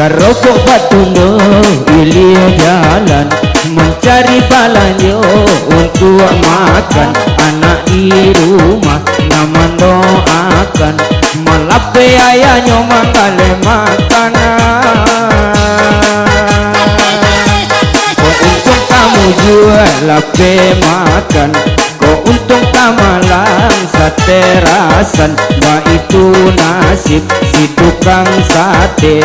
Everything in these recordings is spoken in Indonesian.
Garobok batundo ilia jalan mencari balanyo untuk makan. Anak di rumah naman doakan malape ayahnya mangale makanan. Kok untung kamu jual lape makan, kok untung kamalang sate rasan. Wah itu nasib si tukang sate,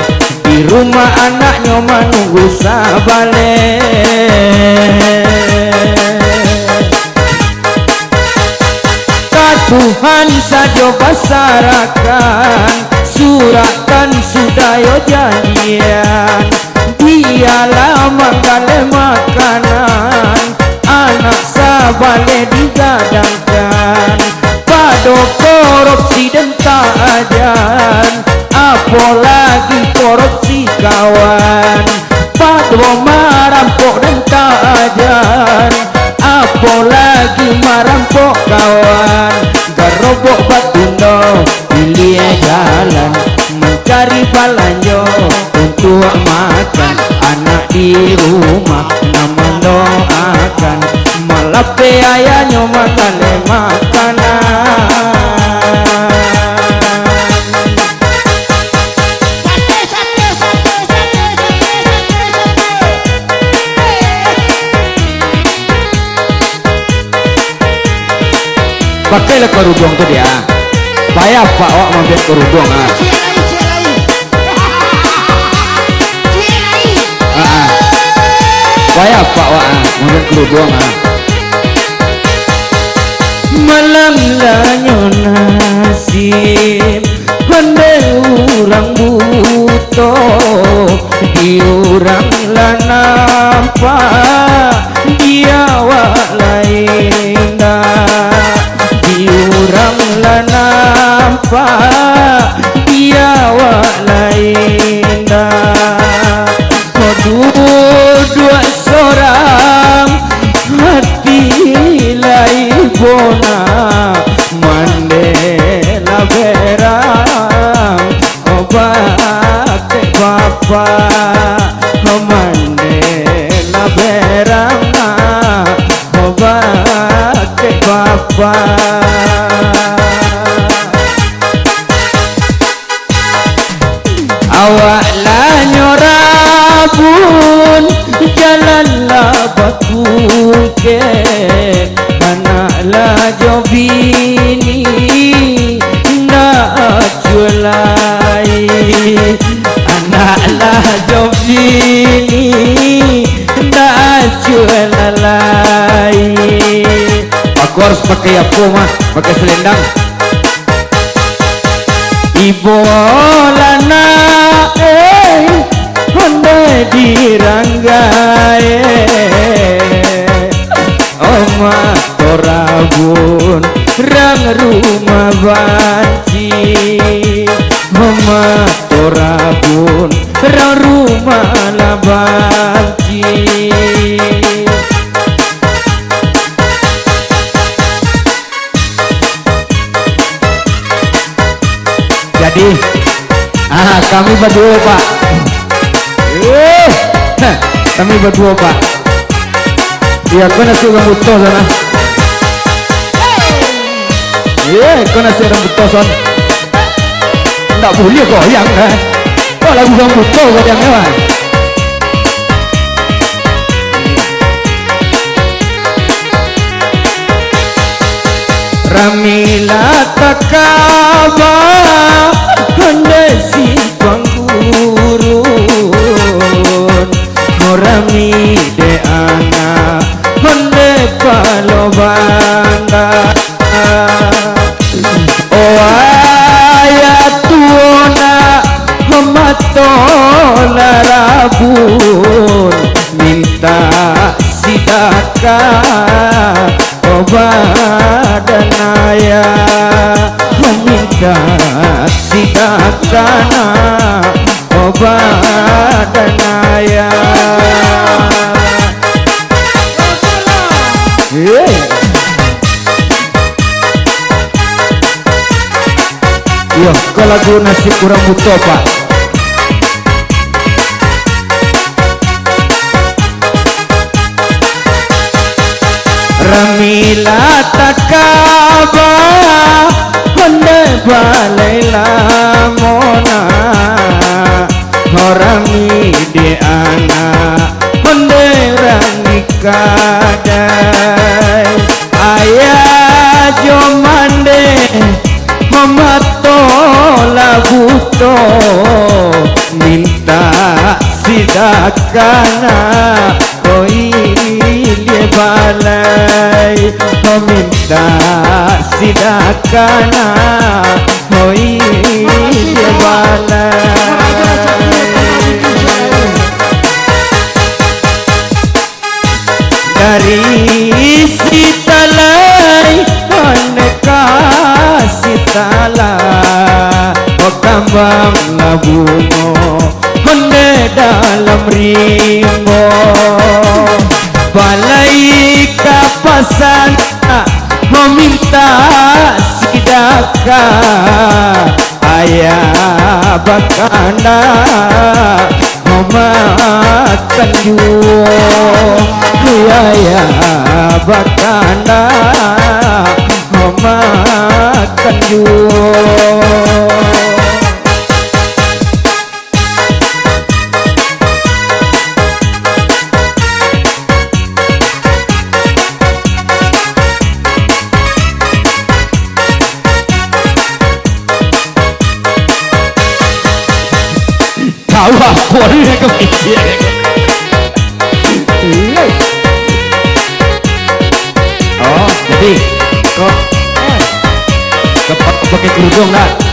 di rumah anaknya menunggu sabale. Tuhan saja basarakan suratan sudayo janjian, dialah manggale makanan anak sabale digadangkan. Pado korupsi dan tajan, apalagi korupsi kawan. Pado marampok dan tajan, apalagi marampok kawan. Garobok batundo pilih jalan mencari balanyo untuk makan. Anak di rumah naman doakan malape ayahnya mangale makanan. Pakailah kerudung tu dia. Bayar pak awak mampir kerudung ah. Bayar pak awak mampir kerudung ah. Malam lanyo nasib pandai urang buto, di urang lah nampak dia awak lain dah. Diurang lah nampak dia awak lain dah. Dua seorang hati lain bona mandela berang obat bapa mandela berang obat bapa. Awak lah nyorabun jalan lah bakuke, anak lah jobini nak jualai. Anak lah jobini nak jualai. Aku harus pakai apa mah? Pakai selendang. Ibu lana honda diranggai, oma torabun rang rumah banci. Oma torabun rang rumah la banci. Jadi kami berdua pak, kami berdua pak. Iya kau nasi rambut tosan ah. Kau nasi rambut tosan. Tak boleh goyang kan? Kau lagu rambut tosan goyang kan? Ramila takaba hande si panggurun morami de ana hande palo banda. O ayatuna hamatola rabun minta sidaka obadanaya meminta sidakana obadanaya. Yo, kalau lagu nasi kurang butuh pak. Ramila takaba honde balela mona horami de ana honde ranikadai ayah jomande mamato labuto minta sidakana koi dia balai meminta sidakana koi dia balai dari sitalai aneka sitala okambang labumo honde dalam rimbo balai kapasan meminta sidaka ayah bakanda makan juo ayah bakanda makan juo tahu aku ada kepikiran oh jadi kok pakai kerudung nak